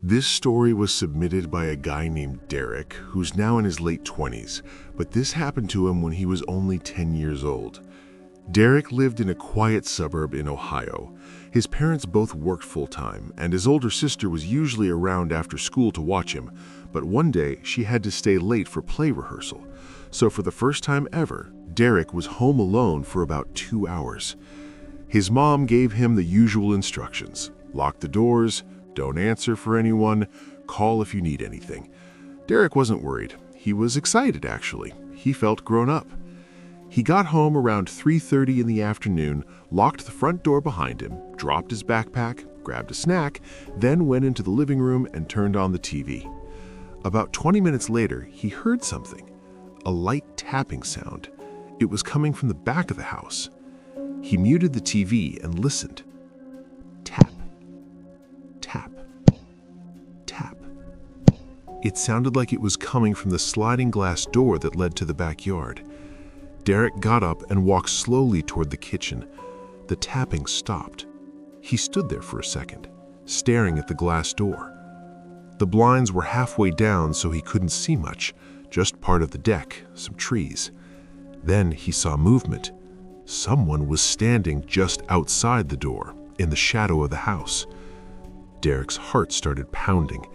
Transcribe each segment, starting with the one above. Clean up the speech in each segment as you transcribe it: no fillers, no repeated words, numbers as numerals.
This story was submitted by a guy named Derek, who's now in his late 20s, but this happened to him when he was only 10 years old. Derek lived in a quiet suburb in Ohio. His parents both worked full-time, and his older sister was usually around after school to watch him, but one day she had to stay late for play rehearsal. So for the first time ever, Derek was home alone for about 2 hours. His mom gave him the usual instructions: lock the doors, don't answer for anyone, call if you need anything. Derek wasn't worried. He was excited, actually. He felt grown up. He got home around 3:30 in the afternoon, locked the front door behind him, dropped his backpack, grabbed a snack, then went into the living room and turned on the TV. About 20 minutes later, he heard something, a light tapping sound. It was coming from the back of the house. He muted the TV and listened. Tap, tap, tap. It sounded like it was coming from the sliding glass door that led to the backyard. Derek got up and walked slowly toward the kitchen. The tapping stopped. He stood there for a second, staring at the glass door. The blinds were halfway down, so he couldn't see much, just part of the deck, some trees. Then he saw movement. Someone was standing just outside the door, in the shadow of the house. Derek's heart started pounding.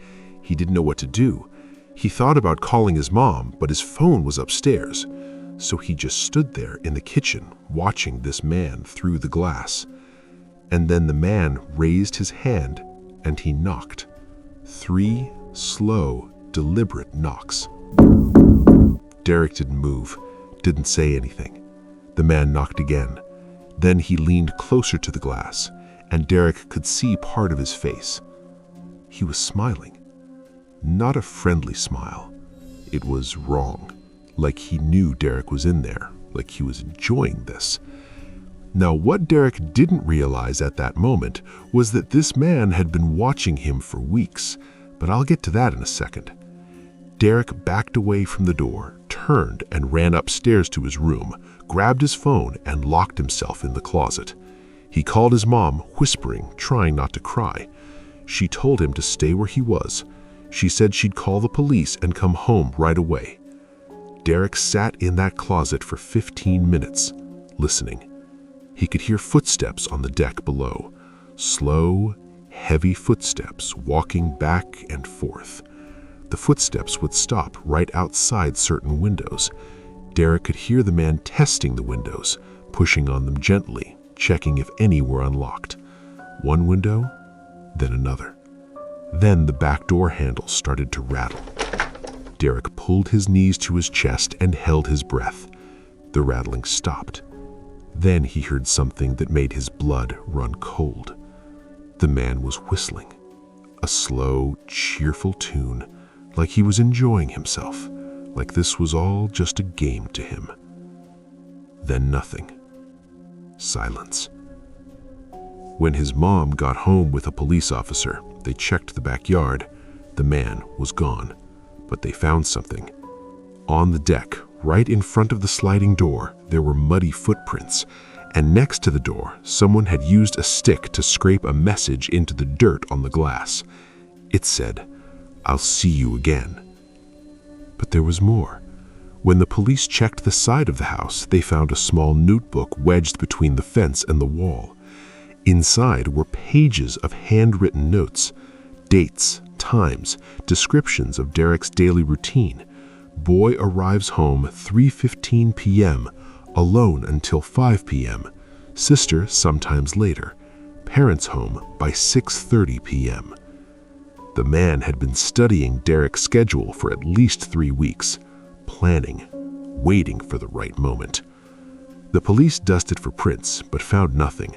He didn't know what to do. He thought about calling his mom, but his phone was upstairs. So he just stood there in the kitchen, watching this man through the glass. And then the man raised his hand and he knocked. 3 slow, deliberate knocks. Derek didn't move, didn't say anything. The man knocked again. Then he leaned closer to the glass, and Derek could see part of his face. He was smiling. Not a friendly smile. It was wrong. Like he knew Derek was in there, like he was enjoying this. Now, what Derek didn't realize at that moment was that this man had been watching him for weeks, but I'll get to that in a second. Derek backed away from the door, turned and ran upstairs to his room, grabbed his phone and locked himself in the closet. He called his mom, whispering, trying not to cry. She told him to stay where he was. She said she'd call the police and come home right away. Derek sat in that closet for 15 minutes, listening. He could hear footsteps on the deck below, slow, heavy footsteps walking back and forth. The footsteps would stop right outside certain windows. Derek could hear the man testing the windows, pushing on them gently, checking if any were unlocked. One window, then another. Then the back door handle started to rattle. Derek pulled his knees to his chest and held his breath. The rattling stopped. Then he heard something that made his blood run cold. The man was whistling, a slow, cheerful tune, like he was enjoying himself, like this was all just a game to him. Then nothing. Silence. When his mom got home with a police officer, they checked the backyard. The man was gone. But they found something. On the deck, right in front of the sliding door, there were muddy footprints, and next to the door, someone had used a stick to scrape a message into the dirt on the glass. It said, "I'll see you again." But there was more. When the police checked the side of the house, they found a small notebook wedged between the fence and the wall. Inside were pages of handwritten notes, dates, times, descriptions of Derek's daily routine. Boy arrives home 3:15 p.m., alone until 5 p.m. Sister sometimes later. Parents home by 6:30 p.m. The man had been studying Derek's schedule for at least 3 weeks, planning, waiting for the right moment. The police dusted for prints, but found nothing.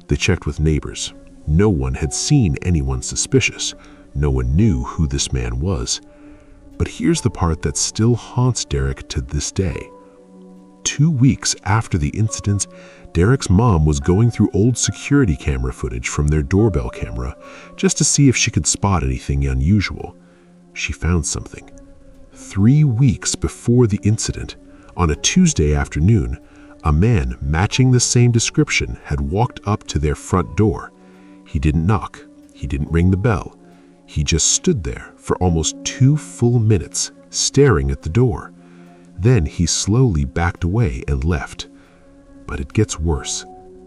They checked with neighbors. No one had seen anyone suspicious. No one knew who this man was. But here's the part that still haunts Derek to this day. 2 weeks after the incident, Derek's mom was going through old security camera footage from their doorbell camera just to see if she could spot anything unusual. She found something. 3 weeks before the incident, on a Tuesday afternoon, a man matching the same description had walked up to their front door. He didn't knock. He didn't ring the bell. He just stood there for almost 2 full minutes, staring at the door. Then he slowly backed away and left. But it gets worse.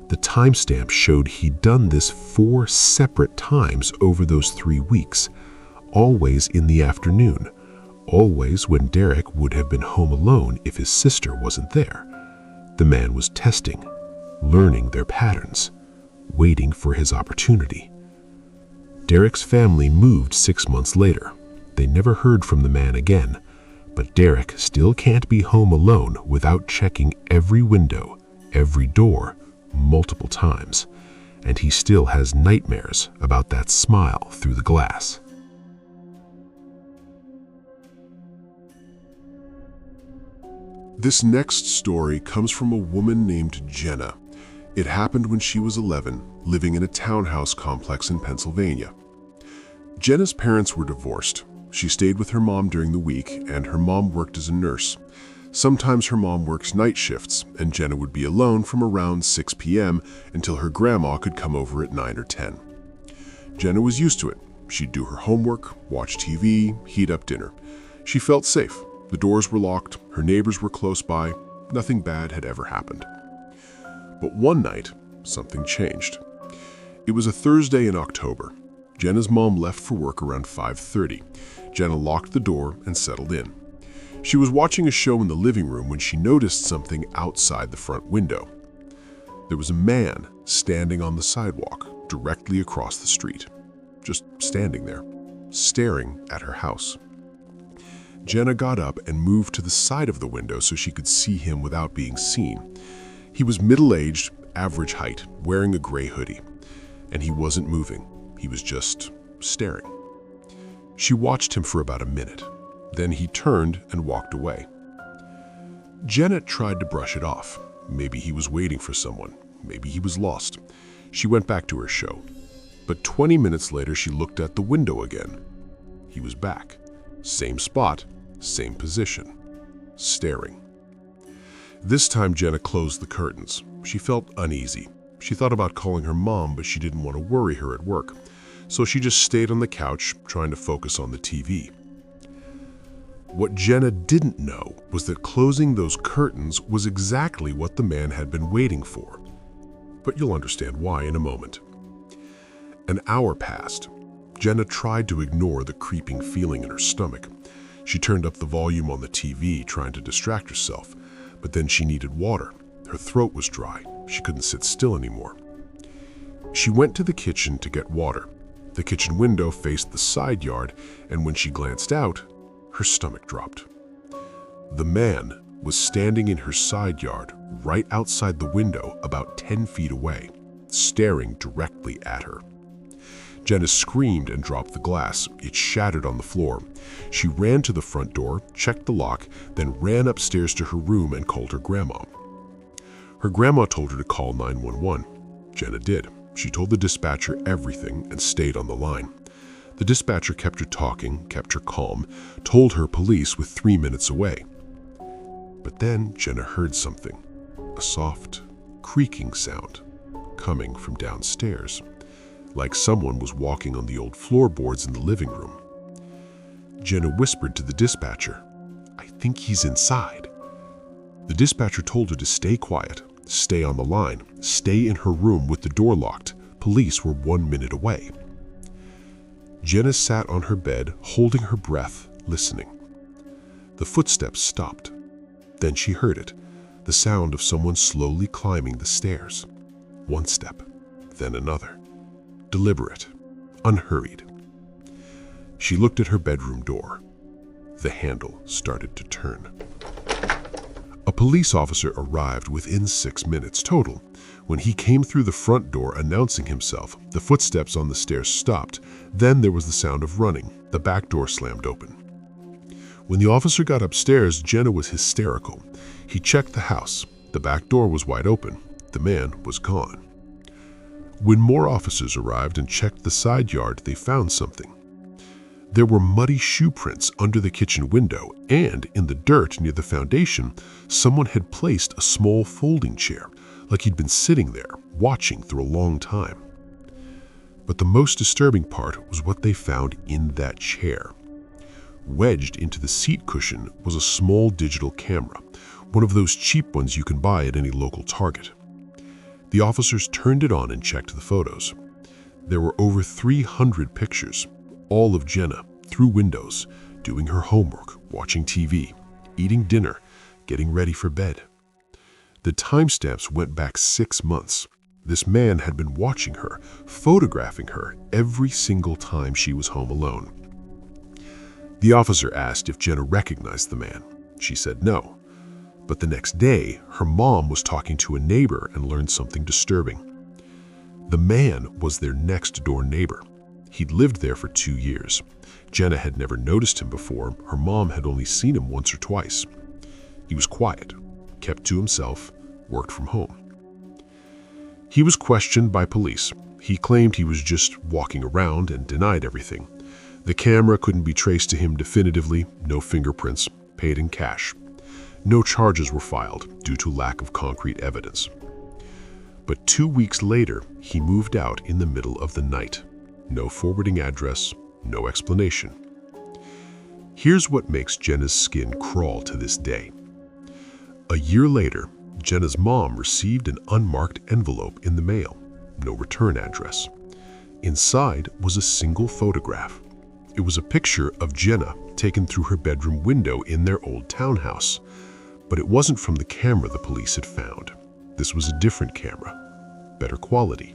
The timestamp showed he'd done this 4 separate times over those 3 weeks, always in the afternoon, always when Derek would have been home alone if his sister wasn't there. The man was testing, learning their patterns, waiting for his opportunity. Derek's family moved 6 months later. They never heard from the man again, but Derek still can't be home alone without checking every window, every door, multiple times, and he still has nightmares about that smile through the glass. This next story comes from a woman named Jenna. It happened when she was 11, living in a townhouse complex in Pennsylvania. Jenna's parents were divorced. She stayed with her mom during the week, and her mom worked as a nurse. Sometimes her mom worked night shifts, and Jenna would be alone from around 6 p.m. until her grandma could come over at 9 or 10. Jenna was used to it. She'd do her homework, watch TV, heat up dinner. She felt safe. The doors were locked, her neighbors were close by, nothing bad had ever happened. But one night, something changed. It was a Thursday in October. Jenna's mom left for work around 5:30. Jenna locked the door and settled in. She was watching a show in the living room when she noticed something outside the front window. There was a man standing on the sidewalk directly across the street, just standing there, staring at her house. Jenna got up and moved to the side of the window so she could see him without being seen. He was middle-aged, average height, wearing a gray hoodie, and he wasn't moving. He was just staring. She watched him for about a minute. Then he turned and walked away. Jenna tried to brush it off. Maybe he was waiting for someone. Maybe he was lost. She went back to her show. But 20 minutes later, she looked at the window again. He was back. Same spot, same position, staring. This time, Jenna closed the curtains. She felt uneasy. She thought about calling her mom, but she didn't want to worry her at work. So she just stayed on the couch, trying to focus on the TV. What Jenna didn't know was that closing those curtains was exactly what the man had been waiting for. But you'll understand why in a moment. An hour passed. Jenna tried to ignore the creeping feeling in her stomach. She turned up the volume on the TV, trying to distract herself, but then she needed water. Her throat was dry. She couldn't sit still anymore. She went to the kitchen to get water. The kitchen window faced the side yard, and when she glanced out, her stomach dropped. The man was standing in her side yard, right outside the window, about 10 feet away, staring directly at her. Jenna screamed and dropped the glass. It shattered on the floor. She ran to the front door, checked the lock, then ran upstairs to her room and called her grandma. Her grandma told her to call 911. Jenna did. She told the dispatcher everything and stayed on the line. The dispatcher kept her talking, kept her calm, told her police were 3 minutes away. But then Jenna heard something, a soft, creaking sound coming from downstairs, like someone was walking on the old floorboards in the living room. Jenna whispered to the dispatcher, "I think he's inside." The dispatcher told her to stay quiet, stay on the line, stay in her room with the door locked. Police were 1 minute away. Jenna sat on her bed, holding her breath, listening. The footsteps stopped. Then she heard it, the sound of someone slowly climbing the stairs. One step, then another. Deliberate, unhurried. She looked at her bedroom door. The handle started to turn. A police officer arrived within 6 minutes total. When he came through the front door announcing himself, the footsteps on the stairs stopped. Then there was the sound of running. The back door slammed open. When the officer got upstairs, Jenna was hysterical. He checked the house. The back door was wide open. The man was gone. When more officers arrived and checked the side yard, they found something. There were muddy shoe prints under the kitchen window, and in the dirt near the foundation, someone had placed a small folding chair, like he'd been sitting there, watching through a long time. But the most disturbing part was what they found in that chair. Wedged into the seat cushion was a small digital camera, one of those cheap ones you can buy at any local Target. The officers turned it on and checked the photos. There were over 300 pictures, all of Jenna, through windows, doing her homework, watching TV, eating dinner, getting ready for bed. The timestamps went back 6 months. This man had been watching her, photographing her every single time she was home alone. The officer asked if Jenna recognized the man. She said no. But the next day, her mom was talking to a neighbor and learned something disturbing. The man was their next-door neighbor. He'd lived there for 2 years. Jenna had never noticed him before. Her mom had only seen him once or twice. He was quiet, kept to himself, worked from home. He was questioned by police. He claimed he was just walking around and denied everything. The camera couldn't be traced to him definitively, no fingerprints, paid in cash. No charges were filed due to lack of concrete evidence. But 2 weeks later, he moved out in the middle of the night. No forwarding address, no explanation. Here's what makes Jenna's skin crawl to this day. A year later, Jenna's mom received an unmarked envelope in the mail, no return address. Inside was a single photograph. It was a picture of Jenna taken through her bedroom window in their old townhouse. But it wasn't from the camera the police had found. This was a different camera, better quality.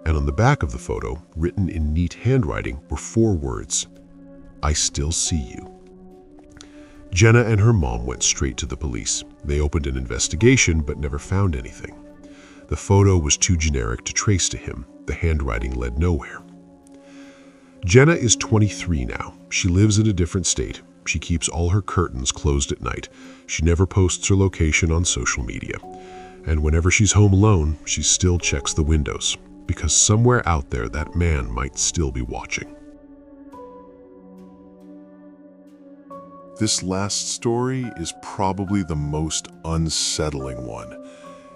And on the back of the photo, written in neat handwriting, were 4 words: "I still see you." Jenna and her mom went straight to the police. They opened an investigation but never found anything. The photo was too generic to trace to him. The handwriting led nowhere. Jenna is 23 now. She lives in a different state. She keeps all her curtains closed at night. She never posts her location on social media. And whenever she's home alone, she still checks the windows, because somewhere out there that man might still be watching. This last story is probably the most unsettling one.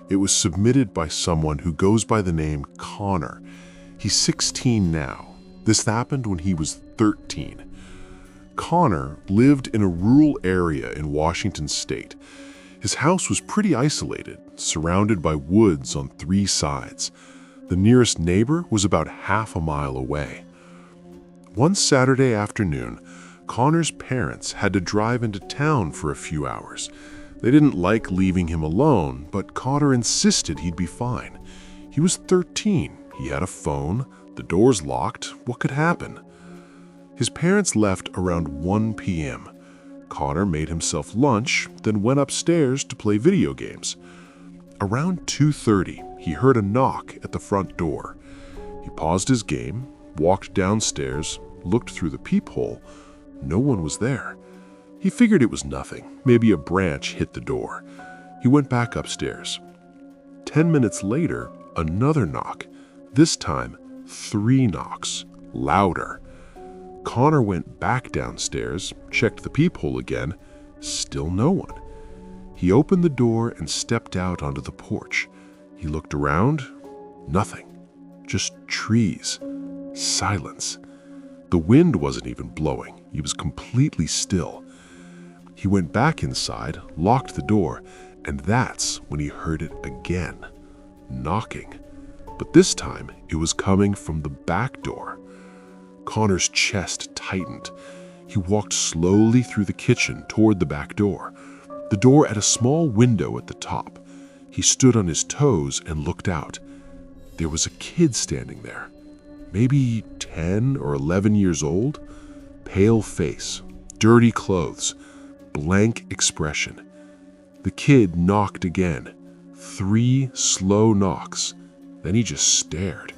It was submitted by someone who goes by the name Connor. He's 16 now. This happened when he was 13. Connor lived in a rural area in Washington state. His house was pretty isolated, surrounded by woods on 3 sides. The nearest neighbor was about half a mile away. One Saturday afternoon, Connor's parents had to drive into town for a few hours. They didn't like leaving him alone, but Connor insisted he'd be fine. He was 13. He had a phone. The door's locked. What could happen? His parents left around 1 p.m. Connor made himself lunch, then went upstairs to play video games. Around 2:30, he heard a knock at the front door. He paused his game, walked downstairs, looked through the peephole. No one was there. He figured it was nothing. Maybe a branch hit the door. He went back upstairs. 10 minutes later, another knock. This time, 3 knocks, louder. Connor went back downstairs, checked the peephole again. Still no one. He opened the door and stepped out onto the porch. He looked around. Nothing. Just trees. Silence. The wind wasn't even blowing. He was completely still. He went back inside, locked the door, and that's when he heard it again. Knocking. But this time, it was coming from the back door. Connor's chest tightened. He walked slowly through the kitchen toward the back door. The door had a small window at the top. He stood on his toes and looked out. There was a kid standing there, maybe 10 or 11 years old. Pale face, dirty clothes, blank expression. The kid knocked again. 3 slow knocks. Then he just stared.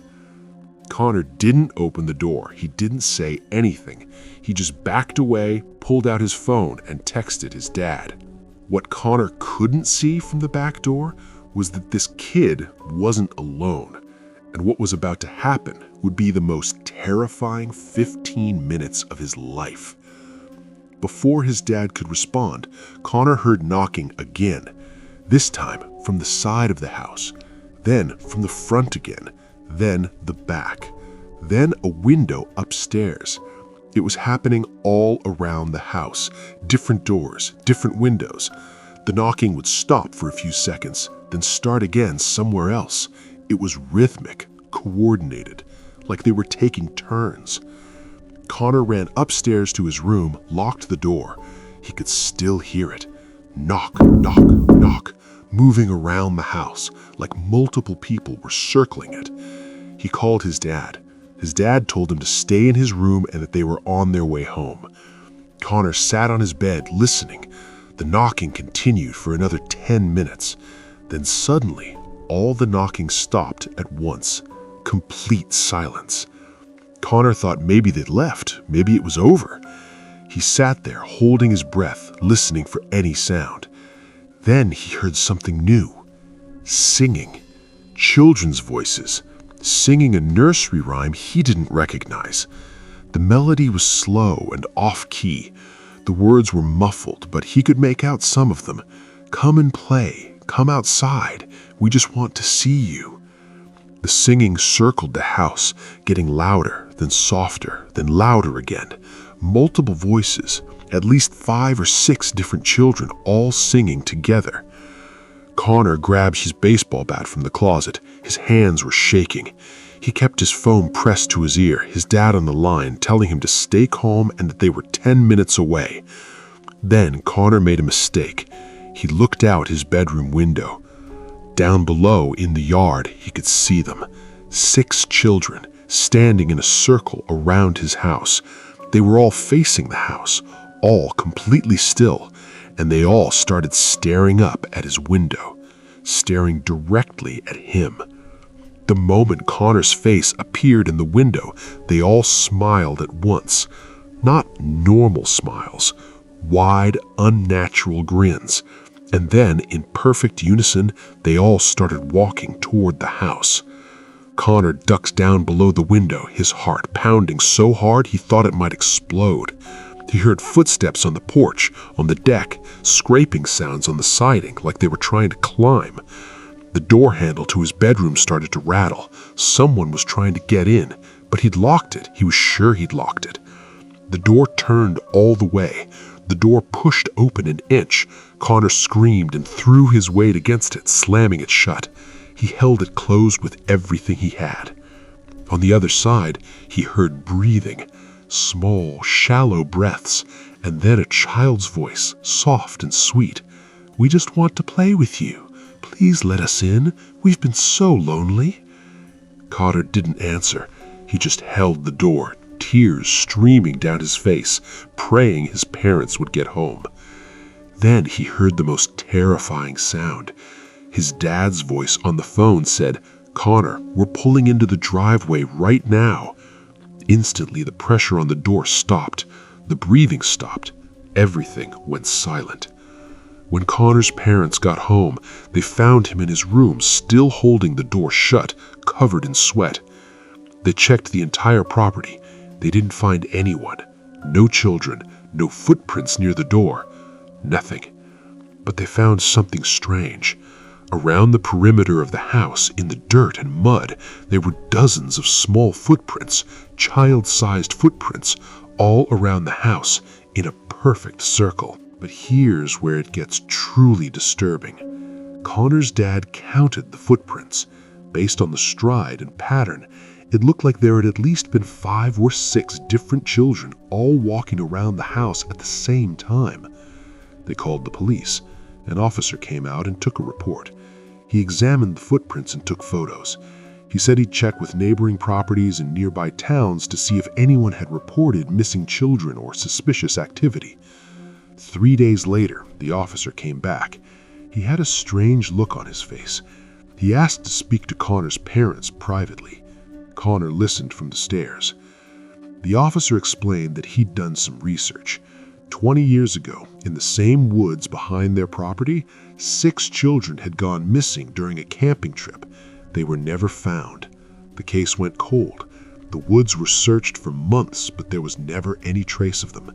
Connor didn't open the door. He didn't say anything. He just backed away, pulled out his phone, and texted his dad. What Connor couldn't see from the back door was that this kid wasn't alone, and what was about to happen would be the most terrifying 15 minutes of his life. Before his dad could respond, Connor heard knocking again, this time from the side of the house, then from the front again, then the back. Then a window upstairs. It was happening all around the house. Different doors, different windows. The knocking would stop for a few seconds, then start again somewhere else. It was rhythmic, coordinated, like they were taking turns. Connor ran upstairs to his room, locked the door. He could still hear it. Knock, knock, knock, moving around the house, like multiple people were circling it. He called his dad. His dad told him to stay in his room and that they were on their way home. Connor sat on his bed, listening. The knocking continued for another 10 minutes. Then suddenly, all the knocking stopped at once. Complete silence. Connor thought maybe they'd left, maybe it was over. He sat there, holding his breath, listening for any sound. Then he heard something new. Singing. Children's voices. Singing a nursery rhyme he didn't recognize. The melody was slow and off-key. The words were muffled, but he could make out some of them. Come and play. Come outside. We just want to see you. The singing circled the house, getting louder, then softer, then louder again. Multiple voices, at least 5 or 6 different children all singing together. Connor grabbed his baseball bat from the closet. His hands were shaking. He kept his phone pressed to his ear, his dad on the line, telling him to stay calm and that they were 10 minutes away. Then Connor made a mistake. He looked out his bedroom window. Down below in the yard, he could see them. 6 children, standing in a circle around his house. They were all facing the house, all completely still, and they all started staring up at his window, staring directly at him. The moment Connor's face appeared in the window, they all smiled at once. Not normal smiles, wide, unnatural grins. And then, in perfect unison, they all started walking toward the house. Connor ducks down below the window, his heart pounding so hard he thought it might explode. He heard footsteps on the porch, on the deck, scraping sounds on the siding like they were trying to climb. The door handle to his bedroom started to rattle. Someone was trying to get in, but he'd locked it. He was sure he'd locked it. The door turned all the way. The door pushed open an inch. Connor screamed and threw his weight against it, slamming it shut. He held it closed with everything he had. On the other side, he heard breathing, small, shallow breaths, and then a child's voice, soft and sweet. "We just want to play with you. Please let us in. We've been so lonely." Connor didn't answer. He just held the door, tears streaming down his face, praying his parents would get home. Then he heard the most terrifying sound. His dad's voice on the phone said, "Connor, we're pulling into the driveway right now." Instantly, the pressure on the door stopped. The breathing stopped. Everything went silent. When Connor's parents got home, they found him in his room, still holding the door shut, covered in sweat. They checked the entire property. They didn't find anyone. No children, no footprints near the door. Nothing. But they found something strange. Around the perimeter of the house, in the dirt and mud, there were dozens of small footprints, child-sized footprints, all around the house, in a perfect circle. But here's where it gets truly disturbing. Connor's dad counted the footprints. Based on the stride and pattern, it looked like there had at least been 5 or 6 different children all walking around the house at the same time. They called the police. An officer came out and took a report. He examined the footprints and took photos. He said he'd check with neighboring properties and nearby towns to see if anyone had reported missing children or suspicious activity. 3 days later, the officer came back. He had a strange look on his face. He asked to speak to Connor's parents privately. Connor listened from the stairs. The officer explained that he'd done some research. 20 years ago, in the same woods behind their property, 6 children had gone missing during a camping trip. They were never found. The case went cold. The woods were searched for months, but there was never any trace of them.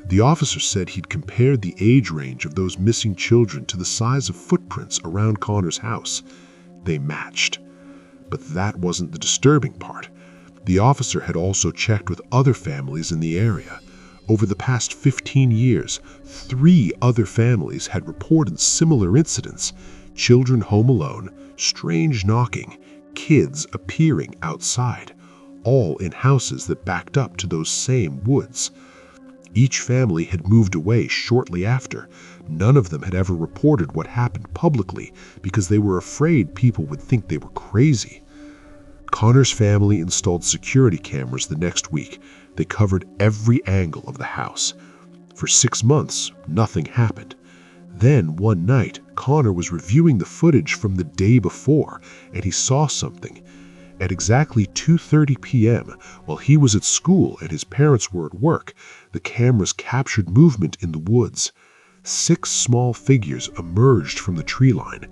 The officer said he'd compared the age range of those missing children to the size of footprints around Connor's house. They matched. But that wasn't the disturbing part. The officer had also checked with other families in the area. Over the past 15 years, 3 other families had reported similar incidents: children home alone, strange knocking, kids appearing outside, all in houses that backed up to those same woods. Each family had moved away shortly after. None of them had ever reported what happened publicly because they were afraid people would think they were crazy. Connor's family installed security cameras the next week. They covered every angle of the house. For 6 months, nothing happened. Then, one night, Connor was reviewing the footage from the day before, and he saw something. At exactly 2:30 p.m., while he was at school and his parents were at work, the cameras captured movement in the woods. 6 small figures emerged from the tree line.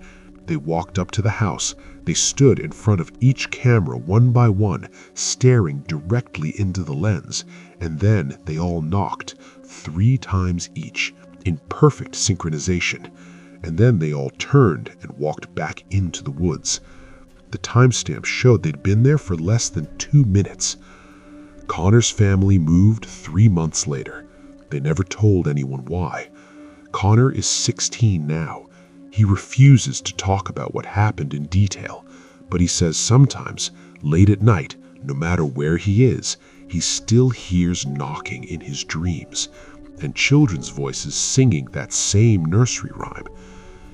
They walked up to the house. They stood in front of each camera one by one, staring directly into the lens, and then they all knocked 3 times each, in perfect synchronization, and then they all turned and walked back into the woods. The timestamp showed they'd been there for less than 2 minutes. Connor's family moved 3 months later. They never told anyone why. Connor is 16 now. He refuses to talk about what happened in detail, but he says sometimes, late at night, no matter where he is, he still hears knocking in his dreams, and children's voices singing that same nursery rhyme.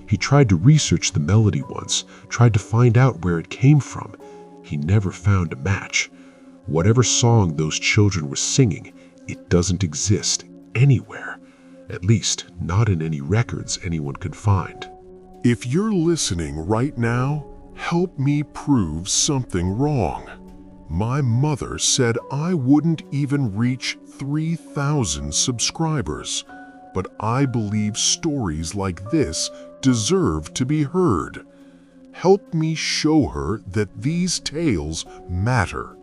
He tried to research the melody once, tried to find out where it came from. He never found a match. Whatever song those children were singing, it doesn't exist anywhere. At least, not in any records anyone could find. If you're listening right now, help me prove something wrong. My mother said I wouldn't even reach 3,000 subscribers, but I believe stories like this deserve to be heard. Help me show her that these tales matter.